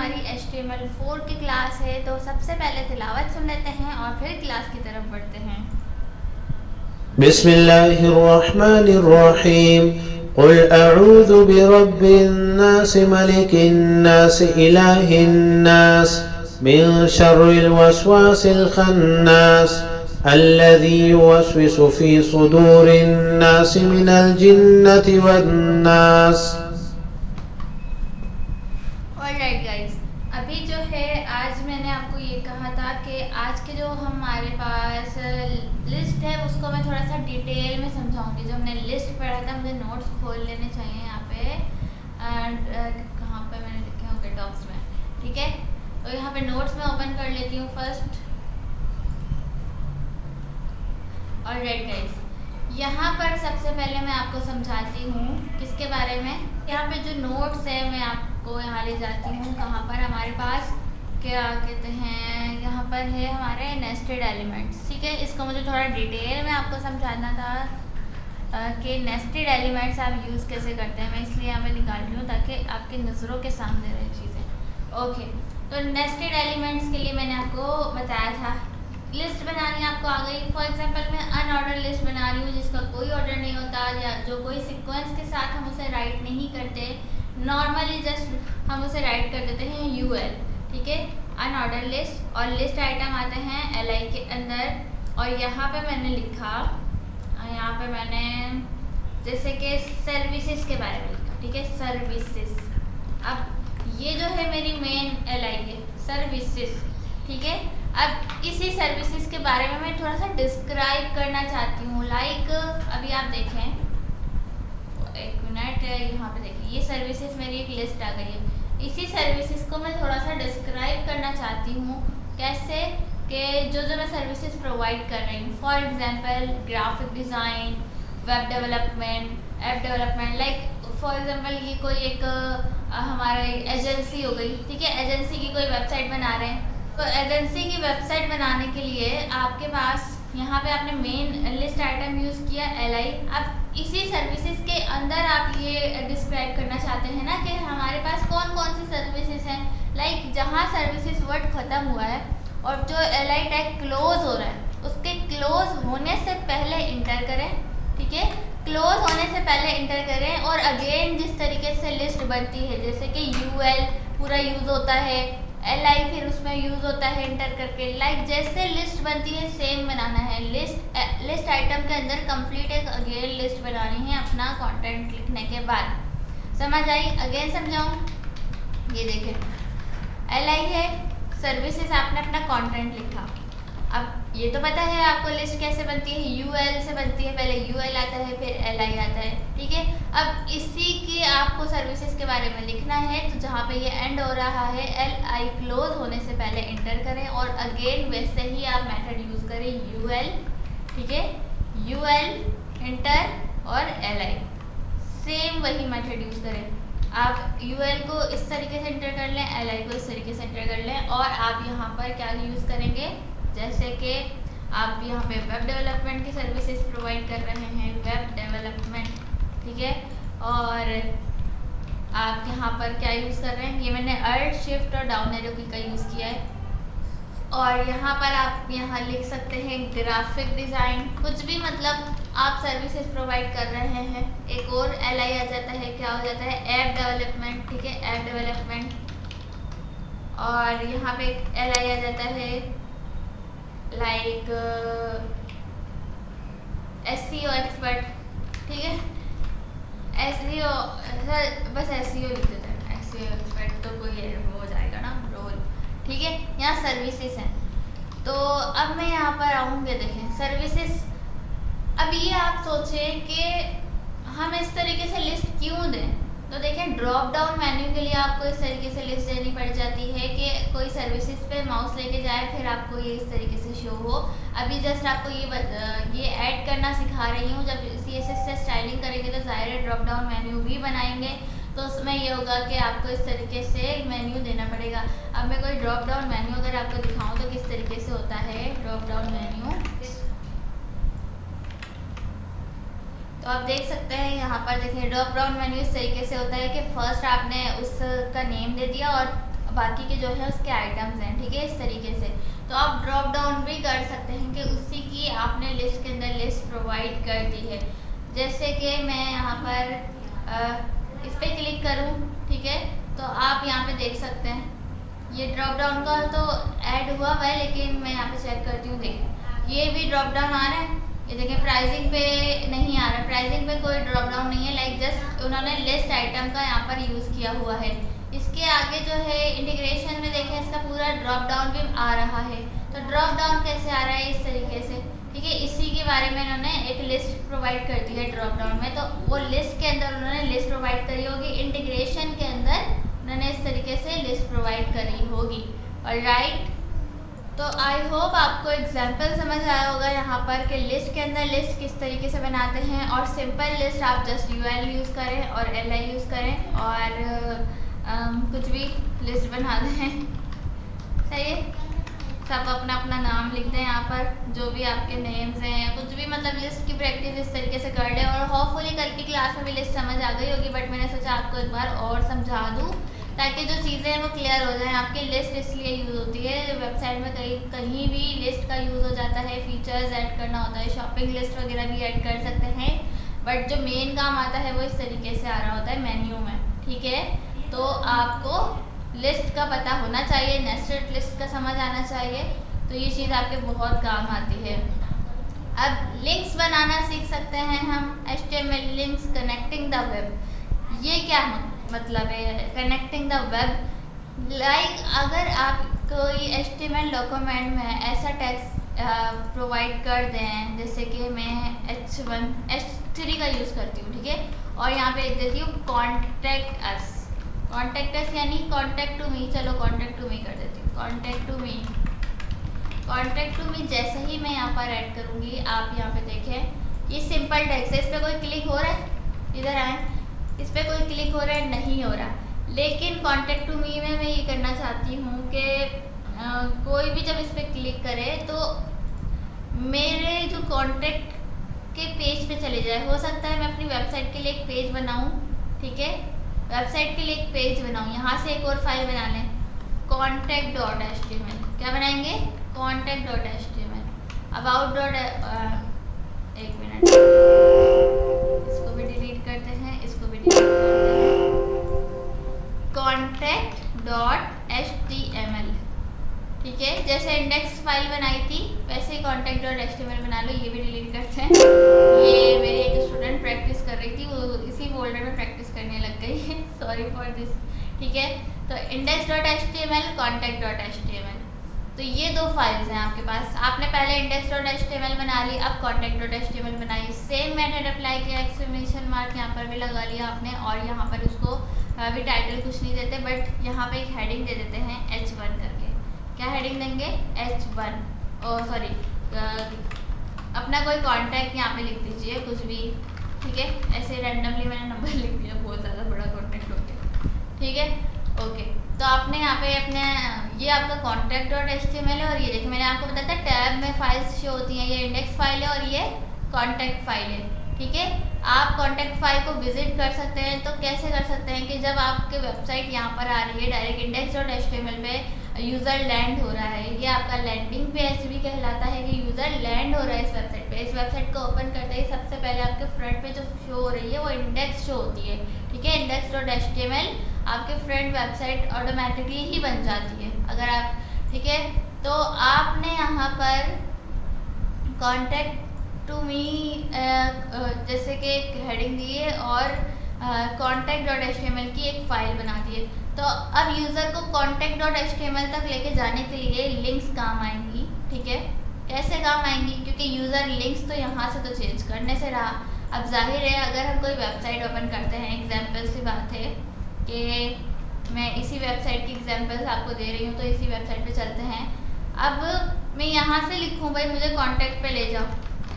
हमारी HTML4 की class है, तो सबसे पहले तिलावत सुन लेते हैं और फिर क्लास की तरफ बढ़ते हैं। बिस्मिल्लाहिर्रहमानिर्रहीम क़ुल अऊज़ु बिरब्बिन्नास मलिकिन्नास इलाहिन्नास मिन शर्रिल वस्वासिल खन्नास अल्लज़ी युवस्विसु फ़ी सुदूरिन्नास मिनल जिन्नति वन्नास। ऑलराइट गाइस, अभी जो है आज मैंने आपको ये कहा था कि आज के जो हमारे पास लिस्ट है उसको मैं थोड़ा सा डिटेल में समझाऊंगी। जो हमने लिस्ट पढ़ा था, मुझे नोट्स खोल लेने चाहिए यहाँ पे। कहाँ पे मैंने लिखे होंगे, टॉप्स में, ठीक है। तो यहाँ पे नोट्स में ओपन कर लेती हूँ फर्स्ट। ऑलराइट गाइस, यहाँ पर सबसे पहले मैं आपको समझाती हूँ किसके बारे में। यहाँ पे जो नोट्स है मैं आपको यहाँ ले जाती हूँ। कहाँ पर हमारे पास क्या कहते हैं, यहाँ पर है हमारे नेस्टेड एलिमेंट्स, ठीक है। इसको मुझे थोड़ा डिटेल में आपको समझाना था कि नेस्टेड एलिमेंट्स आप यूज़ कैसे करते हैं। मैं इसलिए यहाँ पे निकाल रही हूँ ताकि आपके नज़रों के सामने रहे चीज़ें। ओके, तो नेस्टेड एलिमेंट्स के लिए मैंने आपको बताया था लिस्ट बनानी आपको आ गई। फॉर एग्जांपल मैं अनऑर्डर लिस्ट बना रही हूँ जिसका कोई ऑर्डर नहीं होता, या जो कोई सीक्वेंस के साथ हम उसे राइट नहीं करते, नॉर्मली जस्ट हम उसे राइट कर देते हैं यूएल, ठीक है। अनऑर्डर लिस्ट और लिस्ट आइटम आते हैं एलआई के अंदर। और यहाँ पे मैंने लिखा, यहाँ पे मैंने जैसे कि सर्विसेज के बारे में लिखा, ठीक है, सर्विसेज। अब ये जो है मेरी मेन एलआई है, सर्विसेज, ठीक है। अब इसी सर्विसेज के बारे में मैं थोड़ा सा डिस्क्राइब करना चाहती हूँ। लाइक अभी आप देखें, एक मिनट, यहाँ पे देखिए ये सर्विसेज मेरी एक लिस्ट आ गई है। इसी सर्विसेज को मैं थोड़ा सा डिस्क्राइब करना चाहती हूँ। कैसे कि जो मैं सर्विसेज प्रोवाइड कर रही हूँ, for example graphic design, web development, app development. Like for example ये कोई एक हमारा एजेंसी हो गई, ठीक है। एजेंसी की कोई वेबसाइट बना रहे हैं, तो एजेंसी की वेबसाइट बनाने के लिए आपके पास यहाँ पे आपने मेन लिस्ट आइटम यूज़ किया एलआई। अब इसी सर्विसेज के अंदर आप ये डिस्क्राइब करना चाहते हैं ना कि हमारे पास कौन कौन सी सर्विसेज हैं। लाइक जहाँ सर्विसेज वर्ड ख़त्म हुआ है और जो एलआई टैग क्लोज हो रहा है, उसके क्लोज होने से पहले इंटर करें, ठीक है। क्लोज होने से पहले इंटर करें। और अगेन जिस तरीके से लिस्ट बनती है, जैसे कि यूएल पूरा यूज़ होता है, एलआई फिर उसमें यूज़ होता है इंटर करके। लाइक जैसे लिस्ट बनती है सेम बनाना है। लिस्ट आइटम के अंदर कंप्लीट एक अगेन लिस्ट बनानी है अपना कंटेंट लिखने के बाद। समझ आई? अगेन समझाऊं? ये देखें, एलआई है, सर्विसेज, आपने अपना कंटेंट लिखा। अब ये तो पता है आपको लिस्ट कैसे बनती है, यूएल से बनती है। पहले यूएल आता है फिर एलआई आता है, ठीक है। अब इसी के आपको सर्विसेज के बारे में लिखना है, तो जहाँ पे ये एंड हो रहा है एलआई क्लोज होने से पहले इंटर करें। और अगेन वैसे ही आप मेथड यूज़ करें यूएल, ठीक है। यूएल इंटर और एलआई सेम वही मेथड यूज़ करें। आप यूएल को इस तरीके से इंटर कर लें, एलआई को इस तरीके से इंटर कर लें। और आप यहाँ पर क्या यूज़ करेंगे, जैसे कि आप यहाँ पे वेब डेवलपमेंट की सर्विसेज प्रोवाइड कर रहे हैं, वेब डेवलपमेंट, ठीक है। और आप यहाँ पर क्या यूज़ कर रहे हैं, ये मैंने अल्ट शिफ्ट और डाउन एरो की का यूज़ किया है। और यहाँ पर आप यहाँ लिख सकते हैं ग्राफिक डिज़ाइन, कुछ भी, मतलब आप सर्विसेज प्रोवाइड कर रहे हैं। एक और एलआई आ जाता है, क्या हो जाता है, ऐप डेवलपमेंट, ठीक है, ऐप डेवलपमेंट। और यहाँ पे एक एलआई आ जाता है लाइक एसईओ एक्सपर्ट, ठीक है। एसईओ सर, बस एसईओ लिख देते हैं, एसईओ एक्सपर्ट तो कोई हो जाएगा ना रोल, ठीक है। यहाँ सर्विसेज हैं, तो अब मैं यहाँ पर आऊँगी। देखें सर्विसेज, अब ये आप सोचें कि हम इस तरीके से लिस्ट क्यों दें, तो देखें ड्रॉप डाउन मेन्यू के लिए आपको इस तरीके से लिस्ट देनी पड़ जाती है कि कोई सर्विसेज पे माउस लेके जाए फिर आपको ये इस तरीके से शो हो। अभी जस्ट आपको ये ऐड करना सिखा रही हूँ। जब CSS से स्टाइलिंग करेंगे तो ज़ाहिर है ड्रॉप डाउन मेन्यू भी बनाएंगे, तो उसमें ये होगा कि आपको इस तरीके से मेन्यू देना पड़ेगा। अब मैं कोई ड्रॉप डाउन मेन्यू अगर आपको दिखाऊँ तो किस तरीके से होता है ड्रॉप डाउन मेन्यू, तो आप देख सकते हैं यहाँ पर। देखिए ड्रॉप डाउन मेन्यू इस तरीके से होता है कि फर्स्ट आपने उसका नेम दे दिया और बाकी के जो है उसके आइटम्स हैं, ठीक है, इस तरीके से। तो आप ड्रॉप डाउन भी कर सकते हैं कि उसी की आपने लिस्ट के अंदर लिस्ट प्रोवाइड कर दी है। जैसे कि मैं यहाँ पर इस पर क्लिक करूँ, ठीक है, तो आप यहाँ पे देख सकते हैं ये ड्रॉप डाउन का तो ऐड हुआ हुआ है, लेकिन मैं यहाँ पे चेक करती हूँ, देखिए ये भी ड्रॉप डाउन आ रहा है। ये देखें प्राइसिंग पे नहीं आ रहा, प्राइसिंग पे कोई ड्रॉप डाउन नहीं है, लाइक जस्ट उन्होंने लिस्ट आइटम का यहाँ पर यूज़ किया हुआ है। इसके आगे जो है इंटीग्रेशन में देखें इसका पूरा ड्रॉप डाउन भी आ रहा है। तो ड्रॉप डाउन कैसे आ रहा है, इस तरीके से, ठीक है। इसी के बारे में इन्होंने एक लिस्ट प्रोवाइड कर दी है ड्रॉप डाउन में, तो वो लिस्ट के अंदर उन्होंने लिस्ट प्रोवाइड करी होगी, इंटीग्रेशन के अंदर उन्होंने इस तरीके से लिस्ट प्रोवाइड करी होगी। ऑलराइट, तो आई होप आपको एग्जाम्पल समझ आया होगा यहाँ पर कि लिस्ट के अंदर लिस्ट किस तरीके से बनाते हैं। और सिंपल लिस्ट आप जस्ट UL यूज़ करें और LI यूज़ करें और कुछ भी लिस्ट बना दें, सही है। सब अपना अपना नाम लिख दें यहाँ पर, जो भी आपके नेम्स हैं या कुछ भी, मतलब लिस्ट की प्रैक्टिस इस तरीके से कर लें। और होपफुली कल की क्लास में भी लिस्ट समझ आ गई होगी, बट मैंने सोचा आपको एक बार और समझा दूँ ताकि जो चीज़ें हैं वो क्लियर हो जाएं। आपकी लिस्ट इसलिए यूज़ होती है, वेबसाइट में कहीं भी लिस्ट का यूज़ हो जाता है, फीचर्स ऐड करना होता है, शॉपिंग लिस्ट वगैरह भी ऐड कर सकते हैं, बट जो मेन काम आता है वो इस तरीके से आ रहा होता है मेन्यू में, ठीक है। तो आपको लिस्ट का पता होना चाहिए, नेस्टेड लिस्ट का समझ आना चाहिए, तो ये चीज़ आपके बहुत काम आती है। अब लिंक्स बनाना सीख सकते हैं हम, HTML links, connecting the web. ये क्या मतलब है कनेक्टिंग द वेब, लाइक अगर आप कोई HTML डॉक्यूमेंट में ऐसा टेक्स्ट प्रोवाइड कर दें, जैसे कि मैं H3 का यूज़ करती हूँ, ठीक है, और यहाँ पे लिख देती हूँ कॉन्टेक्ट अस। कॉन्टेक्ट अस यानी कॉन्टेक्ट टू मी, चलो कॉन्टेक्ट टू मी कर देती हूँ, contact to me. Contact to me जैसे ही मैं यहाँ पर ऐड करूँगी, आप यहाँ पे देखें ये सिंपल टेक्स्ट है, इस पर कोई क्लिक हो रहा है, इधर आए, इस पर कोई क्लिक हो रहा है, नहीं हो रहा। लेकिन कॉन्टेक्ट टू मी में मैं ये करना चाहती हूँ कि कोई भी जब इस पर क्लिक करे तो मेरे जो कॉन्टेक्ट के पेज पे चले जाए। हो सकता है मैं अपनी वेबसाइट के लिए एक पेज बनाऊँ, ठीक है, वेबसाइट के लिए एक पेज बनाऊँ, यहाँ से एक और फाइल बना लें contact.html। क्या बनाएंगे, contact.html। अबाउट एक मिनट, इसको भी डिलीट करते हैं, इसको भी डिलीट करते हैं, contact.html, ठीक है। जैसे इंडेक्स फाइल बनाई थी वैसे ही contact.html बना लो, ये भी डिलीट करते हैं। ये मेरी एक स्टूडेंट प्रैक्टिस कर रही थी, वो इसी फोल्डर में प्रैक्टिस करने लग गई है, सॉरी फॉर दिस, ठीक है। तो index.html, contact.html, तो ये दो फाइल्स हैं आपके पास। आपने पहले index.html बना ली, अब contact.html बनाई, सेम मेथड अप्लाई किया, एक्सक्लेमेशन मार्क यहाँ पर भी लगा लिया आपने, और यहाँ पर उसको अभी टाइटल कुछ नहीं देते, बट यहाँ पे एक हेडिंग दे देते हैं H1 करके। क्या हेडिंग देंगे, H1, ओ सॉरी, अपना कोई कॉन्टैक्ट यहाँ पे लिख दीजिए, कुछ भी, ठीक है। ऐसे रैंडमली मैंने नंबर लिख दिया, बहुत ज़्यादा बड़ा कॉन्टैक्ट हो गया, ठीक है, ओके। तो आपने यहाँ पे अपने, ये आपका contact.html है, और ये देखिए मैंने आपको बताया था टैब में फाइल्स शो होती हैं, ये इंडेक्स फाइल है और ये कॉन्टैक्ट फाइल है, ठीक है। आप कॉन्टैक्ट फाइल को विजिट कर सकते हैं, तो कैसे कर सकते हैं कि जब आपके वेबसाइट यहाँ पर आ रही है, डायरेक्ट index.html पे यूज़र लैंड हो रहा है, ये आपका लैंडिंग पेज भी कहलाता है कि यूज़र लैंड हो रहा है इस वेबसाइट पे। इस वेबसाइट को ओपन करते ही सबसे पहले आपके फ्रंट पे जो शो हो रही है वो इंडेक्स शो होती है, ठीक है। index.html आपके फ्रंट वेबसाइट ऑटोमेटिकली ही बन जाती है अगर आप, ठीक है। तो आपने यहाँ पर कॉन्टैक्ट टू मी जैसे कि एक हेडिंग दी है और contact.html की एक फ़ाइल बना दी है। तो अब यूज़र को contact.html तक लेके जाने के लिए लिंक्स काम आएंगी, ठीक है। कैसे काम आएंगी, क्योंकि यूज़र लिंक्स तो यहाँ से तो चेंज करने से रहा। अब जाहिर है अगर हम कोई वेबसाइट ओपन करते हैं, एग्जाम्पल सी बात है कि मैं इसी वेबसाइट की एग्जाम्पल्स आपको दे रही हूँ, तो इसी वेबसाइट पे चलते हैं। अब मैं यहाँ से लिखूँ भाई मुझे कॉन्टैक्ट पे ले जाओ,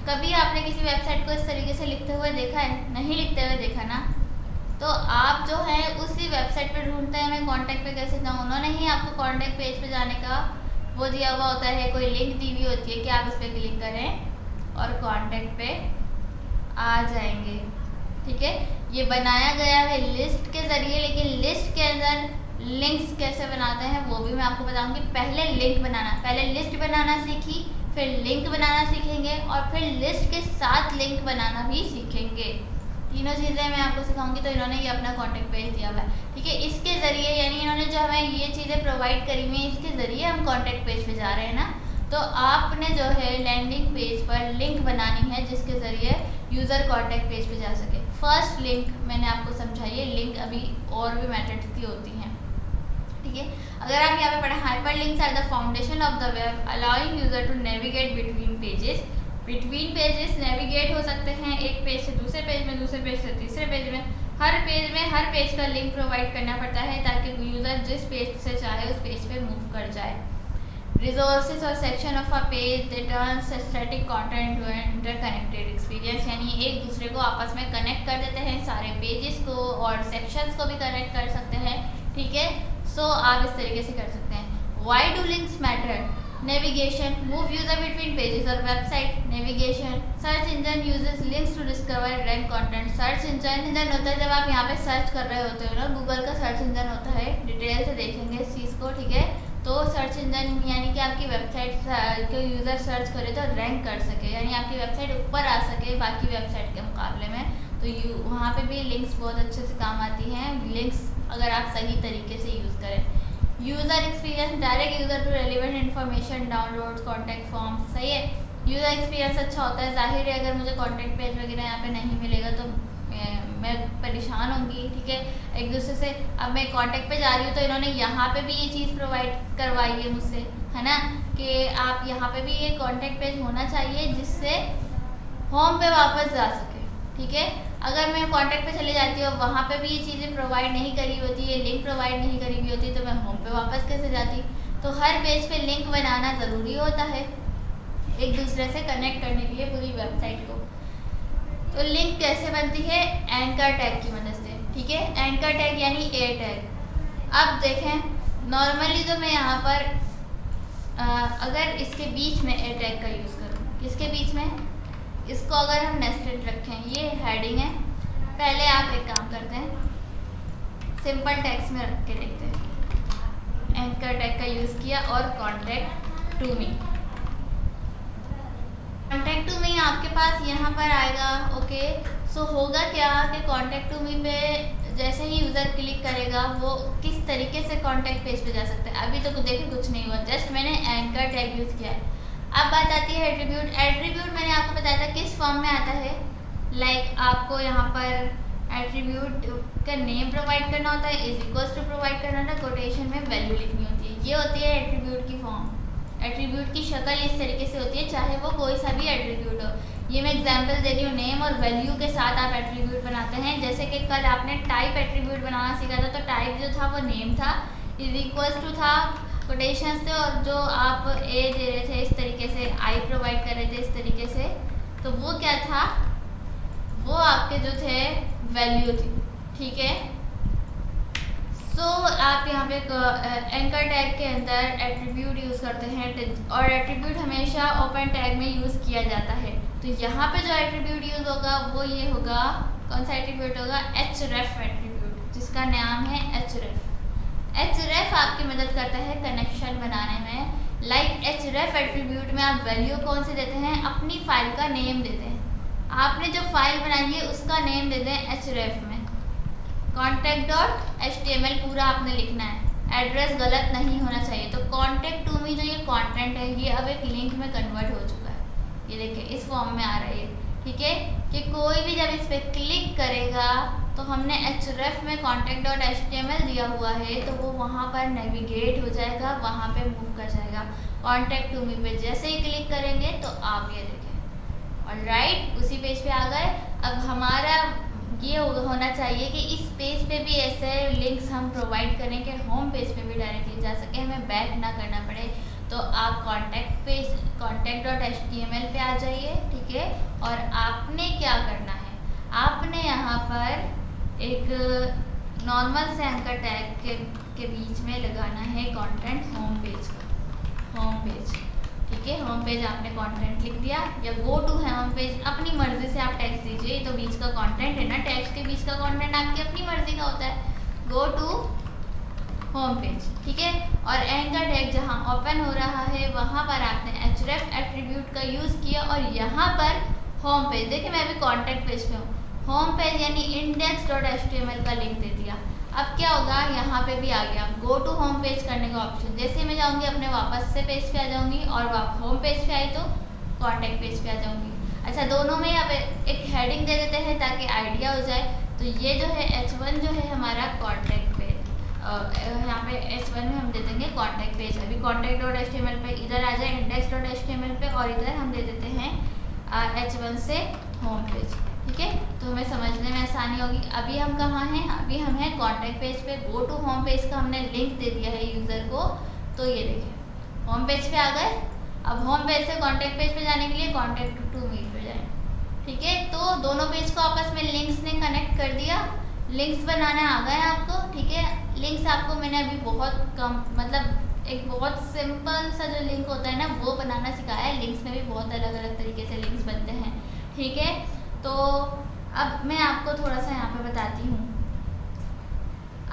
कभी आपने किसी वेबसाइट को इस तरीके से लिखते हुए देखा है? नहीं लिखते हुए देखा ना। तो आप जो है उसी वेबसाइट पे ढूंढते हैं मैं कॉन्टैक्ट पे कैसे जाऊँ, उन्होंने ही आपको कॉन्टैक्ट पेज पे जाने का वो दिया हुआ होता है, कोई लिंक दी हुई होती है कि आप इस पर क्लिक करें और कॉन्टैक्ट पे आ जाएंगे, ठीक है। ये बनाया गया है लिस्ट के ज़रिए, लेकिन लिस्ट के अंदर लिंक्स कैसे बनाते हैं वो भी मैं आपको बताऊंगी। पहले लिंक बनाना, पहले लिस्ट बनाना सीखी, फिर लिंक बनाना सीखेंगे और फिर लिस्ट के साथ लिंक बनाना भी सीखेंगे। तीनों चीज़ें मैं आपको सिखाऊंगी। तो इन्होंने ये अपना कॉन्टैक्ट पेज दिया हुआ है, ठीक है। इसके ज़रिए यानी इन्होंने जो हमें ये चीज़ें प्रोवाइड करी हुई हैं, इसके ज़रिए हम कॉन्टैक्ट पेज पे जा रहे हैं ना। तो आपने जो है लैंडिंग पेज पर लिंक बनानी है जिसके ज़रिए यूज़र कॉन्टैक्ट पेज पे जा सके। फर्स्ट लिंक मैंने आपको समझाई है, लिंक अभी और भी मेथड्स की होती हैं, ठीक है। अगर आप यहाँ पे पढ़ें, hyper links are the foundation of the web allowing user to navigate between pages. Between pages navigate हो सकते हैं, एक पेज से दूसरे पेज में, दूसरे पेज से तीसरे पेज में। हर पेज का लिंक प्रोवाइड करना पड़ता है ताकि यूज़र जिस पेज से चाहे उस पेज पे मूव कर जाए। रिसोर्सेज और section of a page that turns static content to interconnected experience, यानी एक दूसरे को आपस में कनेक्ट कर देते हैं, सारे पेजेस को और सेक्शंस को भी कनेक्ट कर सकते हैं, ठीक है। सो आप इस तरीके से कर सकते हैं। Why do links matter? Navigation, move user between pages और website. Navigation, search engine uses links to discover rank content. Search engine होता है जब आप यहाँ पे सर्च कर रहे होते हो ना, गूगल का सर्च इंजन होता है, डिटेल से देखेंगे इस चीज़ को, ठीक है। तो सर्च इंजन यानी कि आपकी वेबसाइट को यूज़र सर्च करे तो रैंक कर सके, यानी आपकी वेबसाइट ऊपर आ सके बाकी वेबसाइट के मुकाबले में। तो वहाँ पे भी लिंक्स बहुत अच्छे से काम आती हैं, लिंक्स अगर आप सही तरीके से यूज़ करें। User experience, direct user to relevant information, download, contact form, सही है। यूज़र एक्सपीरियंस अच्छा होता है, जाहिर है अगर मुझे कॉन्टैक्ट पेज वगैरह यहाँ पे नहीं मिलेगा तो मैं परेशान होंगी, ठीक है। एक दूसरे से अब मैं कॉन्टैक्ट पे जा रही हूँ तो इन्होंने यहाँ पे भी ये चीज़ प्रोवाइड करवाई है मुझसे, है ना, कि आप यहाँ पे भी ये कॉन्टैक्ट पेज होना चाहिए जिससे होम पे वापस जा सके, ठीक है। अगर मैं कॉन्टैक्ट पे चले जाती हूँ वहाँ पे भी ये चीज़ें प्रोवाइड नहीं करी होती, ये लिंक प्रोवाइड नहीं करी हुई होती, तो मैं होम पे वापस कैसे जाती। तो हर पेज पे लिंक बनाना ज़रूरी होता है एक दूसरे से कनेक्ट करने के लिए पूरी वेबसाइट को। तो लिंक कैसे बनती है? एंकर टैग की मदद से, ठीक है। एंकर टैग यानी ए टैग। अब देखें, नॉर्मली तो मैं यहाँ पर अगर इसके बीच में ए टैग का यूज़ करूँ, किसके बीच में? इसको अगर हम नेस्टेड रखें, ये हेडिंग है। पहले आप एक काम करते हैं, सिंपल टैग्स में रख के देखते हैं। एंकर टैग का यूज़ किया और contact to me. Contact to me आपके पास यहाँ पर आएगा, ओके। सो होगा क्या कि कॉन्टैक्ट टू मी पे जैसे ही यूज़र क्लिक करेगा वो किस तरीके से कॉन्टैक्ट पेज पे जा सकता है। अभी तो देखें कुछ नहीं हुआ, जस्ट मैंने एंकर टैग यूज़ किया है। अब बात आती है एट्रीब्यूट। एट्रीब्यूट मैंने आपको बताया था किस फॉर्म में आता है। लाइक आपको यहाँ पर एट्रीब्यूट का नेम प्रोवाइड करना होता है, इज इक्वल्स टू प्रोवाइड करना होता है, कोटेशन में वैल्यू लिखनी होती है। ये होती है एट्रीब्यूट की फॉर्म। एट्रीब्यूट की शक्ल इस तरीके से होती है, चाहे वो कोई सा भी एट्रीब्यूट हो। ये मैं एग्जांपल दे रही हूँ, नेम और वैल्यू के साथ आप एट्रीब्यूट बनाते हैं। जैसे कि कल आपने टाइप एट्रीब्यूट बनाना सीखा था, तो टाइप जो था वो नेम था, इज इक्वल्स टू था कोटेशंस थे, और जो आप ए दे रहे थे इस तरीके से, आई प्रोवाइड कर रहे थे इस तरीके से, तो वो क्या था, वो आपके जो थे वैल्यू थी, ठीक है। सो आप यहाँ पे एंकर टैग के अंदर एट्रीब्यूट यूज़ करते हैं, और एट्रीब्यूट हमेशा ओपन टैग में यूज़ किया जाता है। तो यहाँ पे जो एट्रीब्यूट यूज़ होगा वो ये होगा, कौन सा एट्रीब्यूट होगा? href एट्रीब्यूट, जिसका नाम है href। href आपकी मदद करता है कनेक्शन बनाने में। लाइक href एट्रीब्यूट में आप वैल्यू कौन से देते हैं? अपनी फाइल का नेम देते हैं। आपने जो फाइल बनाई है उसका नेम दे दें href में। contact.html पूरा आपने लिखना है, एड्रेस गलत नहीं होना चाहिए। तो कॉन्टैक्ट टू मी जो ये कंटेंट है ये अब एक लिंक में कन्वर्ट हो चुका है, ये देखिए इस फॉर्म में आ रहा है, ठीक है। कि कोई भी जब इस पर क्लिक करेगा तो हमने href में contact.html दिया हुआ है, तो वो वहाँ पर नेविगेट हो जाएगा, वहाँ पे मूव कर जाएगा। कॉन्टैक्ट टू मी पे जैसे ही क्लिक करेंगे तो आप ये देखें, ऑलराइट, उसी पेज पे आ गए। अब हमारा ये होना चाहिए कि इस पेज पे भी ऐसे लिंक्स हम प्रोवाइड करें कि होम पेज पे भी डायरेक्टली जा सके, हमें बैक ना करना पड़े। तो आप contact.html पे आ जाइए, ठीक है। और आपने क्या करना है, आपने यहाँ पर एक नॉर्मल से एंकर टैग के बीच में लगाना है कंटेंट होम पेज का, होम पेज, ठीक है। होम पेज आपने कंटेंट लिख दिया, या गो टू है होम पेज, अपनी मर्जी से आप टैक्स दीजिए। तो बीच का कंटेंट है ना, टैक्स के बीच का कंटेंट आपकी अपनी मर्जी का होता है। गो टू होम पेज, ठीक है। और एंकर टैग जहाँ ओपन हो रहा है वहाँ पर आपने href एट्रीब्यूट का यूज़ किया और यहाँ पर होम पेज, देखिए मैं अभी कॉन्टैक्ट पेज पे हूँ, होम पेज यानी index.html का लिंक दे दिया। अब क्या होगा, यहाँ पे भी आ गया गो टू होम पेज करने का ऑप्शन। जैसे मैं जाऊँगी अपने वापस से पेज पे आ जाऊँगी और होम पेज पे आई तो कॉन्टैक्ट पेज पे आ जाऊँगी। अच्छा, दोनों में अब एक हेडिंग दे देते हैं ताकि आइडिया हो जाए। तो ये जो है H1 जो है हमारा कॉन्टैक्ट पेज, यहाँ पे H1 में हम दे देंगे कॉन्टैक्ट पेज। अभी contact.html पे इधर आ जाए index.html पे और इधर हम दे देते हैं H1 से होम पेज, ठीक है। तो हमें समझने में आसानी होगी। अभी हम कहाँ हैं, अभी हम हैं कॉन्टैक्ट पेज पे। गो टू होम पेज का हमने लिंक दे दिया है यूज़र को, तो ये देखिए होम पेज पे आ गए। अब होम पेज से कॉन्टैक्ट पेज पे जाने के लिए कॉन्टैक्ट टू मी पे जाएं, ठीक है। तो दोनों पेज को आपस में लिंक्स ने कनेक्ट कर दिया, लिंक्स बनाना आ गए आपको, ठीक है। लिंक्स आपको मैंने अभी बहुत कम, मतलब एक बहुत सिंपल सा जो लिंक होता है ना वो बनाना सिखाया है। लिंक्स में भी बहुत अलग अलग तरीके से लिंक्स बनते हैं, ठीक है। तो अब मैं आपको थोड़ा सा यहाँ पे बताती हूँ।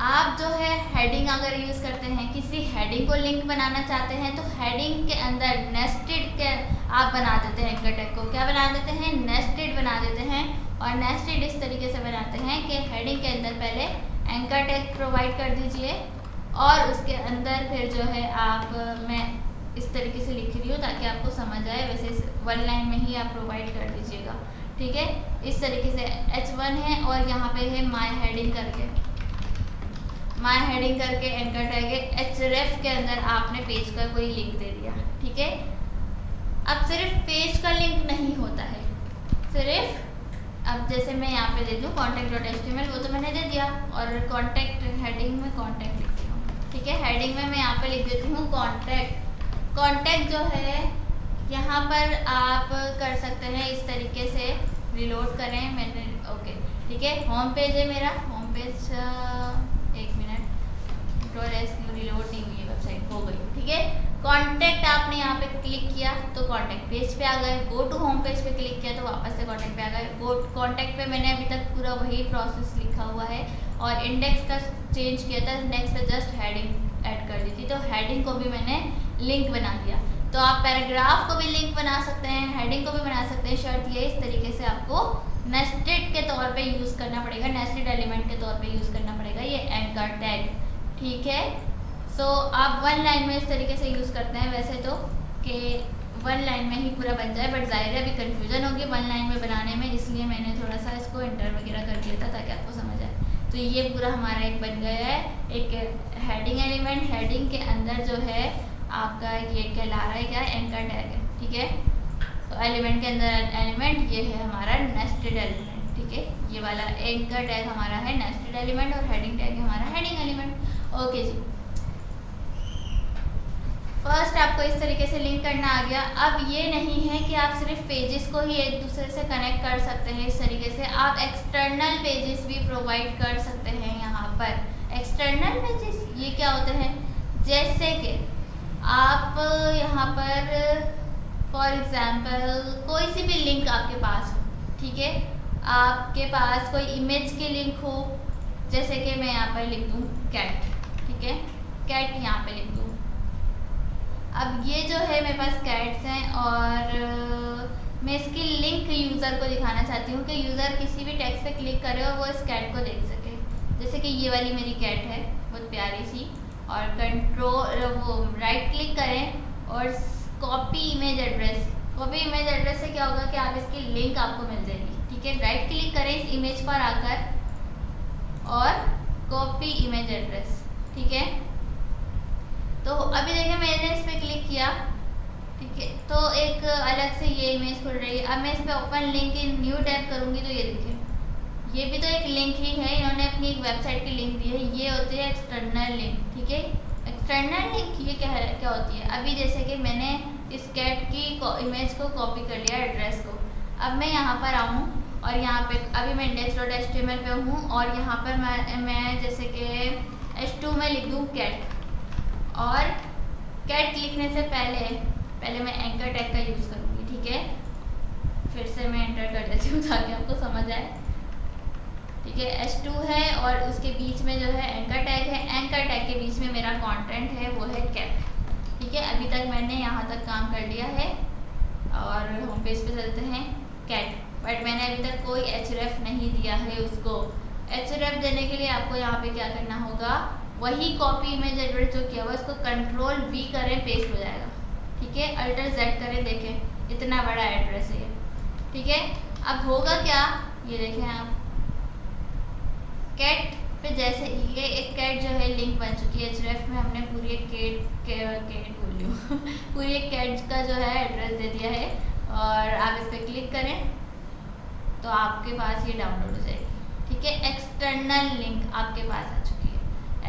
आप जो है हेडिंग अगर यूज़ करते हैं, किसी हेडिंग को लिंक बनाना चाहते हैं तो हेडिंग के अंदर नेस्टेड के आप बना देते हैं। एंकर टैग को क्या बना देते हैं, नेस्टेड बना देते हैं। और नेस्टेड इस तरीके से बनाते हैं कि हेडिंग के अंदर पहले एंकर टैग प्रोवाइड कर दीजिए और उसके अंदर फिर जो है आप, मैं इस तरीके से लिख रही हूँ ताकि आपको समझ आए, वैसे वन लाइन में ही आप प्रोवाइड कर दीजिएगा, ठीक है। इस तरीके से H1 है और यहाँ पे है माय हेडिंग करके, माय हेडिंग करके एंकर टैग है। href के अंदर आपने पेज का कोई लिंक दे दिया, ठीक है। अब सिर्फ पेज का लिंक नहीं होता है, सिर्फ अब जैसे मैं यहाँ पे दे दूँ contact.html, वो तो मैंने दे दिया। और कॉन्टैक्ट हेडिंग में कॉन्टैक्ट लिखती हूँ, ठीक है। हेडिंग में मैं यहाँ पे लिख देती हूँ कॉन्टैक्ट। कॉन्टैक्ट जो है यहाँ पर आप कर सकते हैं इस तरीके से, रिलोड करें मैंने, ओके, ठीक है। होम पेज है मेरा, होम पेज, एक मिनट, रिलोड नहीं हुई है वेबसाइट, हो गई, ठीक है। कॉन्टैक्ट आपने यहाँ पे क्लिक किया तो कॉन्टैक्ट पेज पे आ गए। गो टू होम पेज पे क्लिक किया तो वापस से कॉन्टैक्ट पे आ गए। गो कॉन्टैक्ट पे मैंने अभी तक पूरा वही प्रोसेस लिखा हुआ है और इंडेक्स का चेंज किया था, इंडेक्स पे जस्ट हेडिंग ऐड कर दी थी, तो हेडिंग को भी मैंने लिंक बना दिया। तो आप पैराग्राफ को भी लिंक बना सकते हैं, हेडिंग को भी बना सकते हैं। शर्त ये इस तरीके से आपको नेस्टेड के तौर पे यूज़ करना पड़ेगा, नेस्टेड एलिमेंट के तौर पे यूज़ करना पड़ेगा ये एंकर टैग, ठीक है। सो आप वन लाइन में इस तरीके से यूज़ करते हैं वैसे तो, कि वन लाइन में ही पूरा बन जाए, बट ज़ाहिर है अभी कन्फ्यूज़न होगी वन लाइन में बनाने में, इसलिए मैंने थोड़ा सा इसको इंटर वगैरह कर दिया था ताकि आपको समझ आए। तो ये पूरा हमारा एक बन गया है, एक हेडिंग एलिमेंट। हेडिंग के अंदर जो है आपका ये कहला रहा है क्या, एंकर टैग है, ठीक है। तो एलिमेंट के अंदर एलिमेंट ये है हमारा नेस्टेड एलिमेंट, ठीक है। ये वाला एंकर टैग हमारा है नेस्टेड एलिमेंट और हेडिंग टैग हमारा हेडिंग एलिमेंट, ओके जी। फर्स्ट आपको इस तरीके से लिंक करना आ गया। अब ये नहीं है कि आप सिर्फ पेजेस को ही एक दूसरे से कनेक्ट कर सकते हैं, इस तरीके से आप एक्सटर्नल पेजेस भी प्रोवाइड कर सकते हैं। यहाँ पर एक्सटर्नल पेजेस ये क्या होते हैं, जैसे कि आप यहाँ पर फॉर एग्जांपल कोई सी भी लिंक आपके पास हो, ठीक है। आपके पास कोई इमेज की लिंक हो, जैसे कि मैं यहाँ पर लिख दूँ कैट, ठीक है, कैट यहाँ पे लिख दूँ। अब ये जो है मेरे पास कैट्स हैं और मैं इसकी लिंक यूज़र को दिखाना चाहती हूँ कि यूज़र किसी भी टेक्स्ट पे क्लिक करे और वो इस कैट को देख सके। जैसे कि ये वाली मेरी कैट है बहुत प्यारी सी, और कंट्रोल वो राइट क्लिक करें और copy image address. Copy image address से क्या होगा कि आप इसकी लिंक आपको मिल जाएगी, ठीक है। राइट क्लिक करें इस इमेज पर आकर और कॉपी इमेज एड्रेस, ठीक है। तो अभी देखिए मैंने इस पर क्लिक किया, ठीक है, तो एक अलग से ये इमेज खुल रही है। अब मैं इस पर open link in new tab करूँगी तो ये देखिए ये भी तो एक लिंक ही है, इन्होंने अपनी एक वेबसाइट की लिंक दी है। ये होती है एक्सटर्नल लिंक, ठीक है। एक्सटर्नल लिंक ये क्या होती है, अभी जैसे कि मैंने इस कैट की इमेज को कॉपी कर लिया एड्रेस को। अब मैं यहाँ पर आऊँ और यहाँ पे अभी मैं index.html पे हूँ और यहाँ पर मैं जैसे कि h2 में लिख दूँ कैट, और कैट लिखने से पहले मैं एंकर टैग का यूज़ करूँगी, ठीक है। फिर से मैं एंटर कर देती हूँ ताकि आपको समझ आए, ठीक है। h2 है और उसके बीच में जो है एंकर टैग है, एंकर टैग के बीच में मेरा कंटेंट है वो है कैट। ठीक है, अभी तक मैंने यहाँ तक काम कर लिया है और होम पेज पे चलते हैं कैट। बट मैंने अभी तक कोई href नहीं दिया है उसको। href देने के लिए आपको यहाँ पे क्या करना होगा, वही कॉपी इमेज एड्रेस जो किया हुआ उसको Ctrl+V करें, पेस्ट हो जाएगा। ठीक है, Alt+Z करें, देखें इतना बड़ा एड्रेस है ये। ठीक है, अब होगा क्या, ये देखें आप कैट पे जैसे ये एक कैट जो है लिंक बन चुकी है href में, हमने पूरी एक कैट बोल रही पूरी एक कैट का जो है एड्रेस दे दिया है। और आप इस पर क्लिक करें तो आपके पास ये डाउनलोड हो जाएगी। ठीक है, एक्सटर्नल लिंक आपके पास आ चुकी है,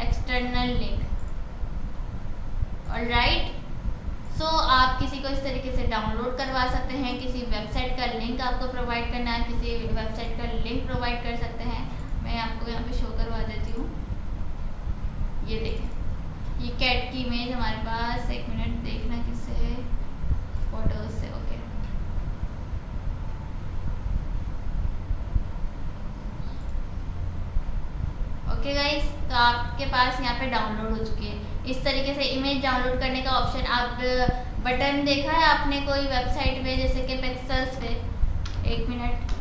एक्सटर्नल लिंक। ऑलराइट, सो आप किसी को इस तरीके से डाउनलोड करवा सकते हैं। किसी वेबसाइट का लिंक आपको प्रोवाइड करना है, किसी वेबसाइट का लिंक प्रोवाइड कर सकते हैं। मैं आपको यहाँ पे शो करवा देती हूँ, ये देखें ये कैट की इमेज हमारे पास, एक मिनट देखना किससे है, फोटोज से। ओके, ओके गाइस, तो आपके पास यहाँ पे डाउनलोड हो चुकी है। इस तरीके से इमेज डाउनलोड करने का ऑप्शन, आप बटन देखा है आपने कोई वेबसाइट में, जैसे कि पिक्सेल्स पे, एक मिनट,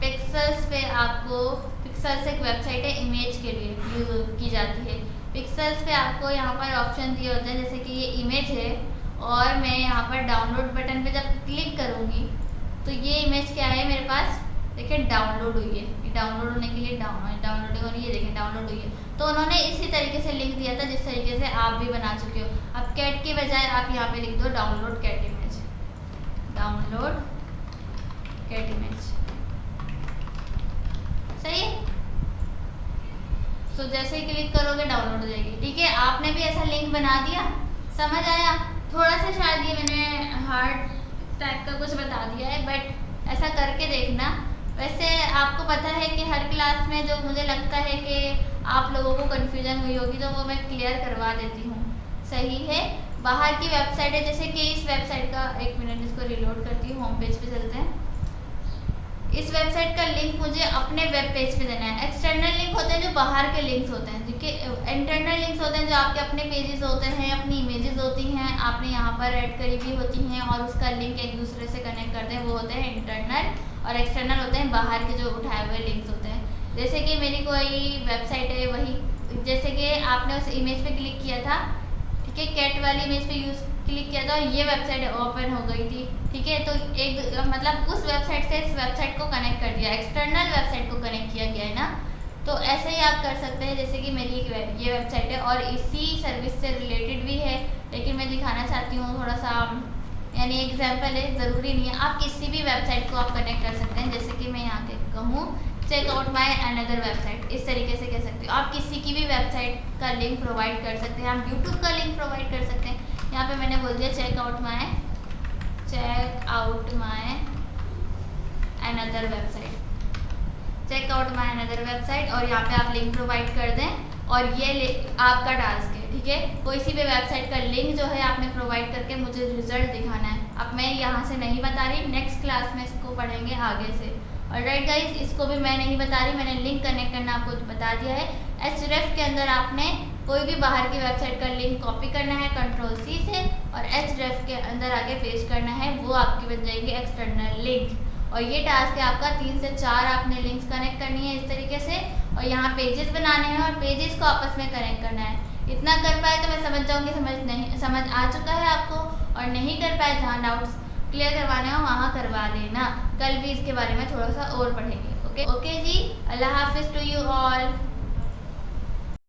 पिक्सेल्स पे आपको, पिक्सेल्स एक वेबसाइट है इमेज के लिए यूज की जाती है। पिक्सेल्स पे आपको यहाँ पर ऑप्शन दिए होते हैं, जैसे कि ये इमेज है और मैं यहाँ पर डाउनलोड बटन पे जब क्लिक करूँगी तो ये इमेज क्या है मेरे पास, देखिए डाउनलोड हुई है। ये डाउनलोड होने के लिए डाउनलोडिंग हो रही है, देखें डाउनलोड हुई है। तो उन्होंने इसी तरीके से लिंक दिया था जिस तरीके से आप भी बना चुके हो। अब कैट की बजाय आप यहाँ पे लिख दो download cat image, download cat image, सही है। तो जैसे ही क्लिक करोगे डाउनलोड हो जाएगी। ठीक है, आपने भी ऐसा लिंक बना दिया, समझ आया। थोड़ा सा शायद ये मैंने हार्ड टाइप का कुछ बता दिया है, बट ऐसा करके देखना। वैसे आपको पता है कि हर क्लास में जो मुझे लगता है कि आप लोगों को कन्फ्यूजन हुई होगी तो वो मैं क्लियर करवा देती हूँ, सही है। बाहर की वेबसाइट है, जैसे कि इस वेबसाइट का, एक मिनट इसको रिलोड करती हूँ, होम पेज पे चलते हैं। इस वेबसाइट का लिंक मुझे अपने वेब पेज पे देना है। एक्सटर्नल लिंक होते हैं जो बाहर के लिंक्स होते हैं, ठीक है। इंटरनल लिंक्स होते हैं जो आपके अपने पेजेस होते हैं, अपनी इमेजेस होती हैं, आपने यहाँ पर ऐड करी हुई होती हैं और उसका लिंक एक दूसरे से कनेक्ट करते हैं, वो होते हैं इंटरनल। और एक्सटर्नल होते हैं बाहर के जो उठाए हुए लिंक्स होते हैं। जैसे कि मेरी कोई वेबसाइट है, वही जैसे कि आपने उस इमेज पे क्लिक किया था, ठीक है, कैट वाली इमेज पे क्लिक किया था और ये वेबसाइट ओपन हो गई थी। ठीक है, तो एक मतलब उस वेबसाइट से इस वेबसाइट को कनेक्ट कर दिया, एक्सटर्नल वेबसाइट को कनेक्ट किया गया है ना। तो ऐसे ही आप कर सकते हैं। जैसे कि मेरी ये वेबसाइट है और इसी सर्विस से रिलेटेड भी है, लेकिन मैं दिखाना चाहती हूँ थोड़ा सा, यानी एग्जाम्पल है, ज़रूरी नहीं है। आप किसी भी वेबसाइट को आप कनेक्ट कर सकते हैं। जैसे कि मैं यहाँ के कहूँ check out my another website, इस तरीके से कह सकती हूँ। आप किसी की भी वेबसाइट का लिंक प्रोवाइड कर सकते हैं, आप यूट्यूब का लिंक प्रोवाइड कर सकते हैं। यहाँ पे मैंने बोल दिया check out my another website, check out my another website, और यहाँ पे आप लिंक प्रोवाइड कर दें और ये आपका टास्क है। ठीक है, कोई सी भी वेबसाइट का लिंक जो है आपने प्रोवाइड करके मुझे रिजल्ट दिखाना है। अब मैं यहाँ से नहीं बता रही, नेक्स्ट क्लास में इसको पढ़ेंगे आगे से। ऑलराइट गाइस, इसको भी मैं नहीं बता रही, मैंने लिंक कनेक्ट करना आपको बता दिया है। href के अंदर आपने कोई भी बाहर की वेबसाइट का लिंक कॉपी करना है Ctrl+C से, और href के अंदर आगे पेस्ट करना है, वो आपकी बन जाएगी एक्सटर्नल लिंक। और ये टास्क है आपका, 3 से 4 आपने लिंक्स कनेक्ट करनी है इस तरीके से, और यहाँ पेजेस बनाने हैं और पेजेस को आपस में कनेक्ट करना है। इतना कर पाए तो मैं समझ जाऊँगी समझ आ चुका है आपको, और नहीं कर पाए, जहाँ डाउट्स क्लियर करवाने हो वहाँ करवा लेना। कल भी इसके बारे में थोड़ा सा और पढ़ेंगे। ओके जी, अल्लाह हाफिज़ टू यू ऑल।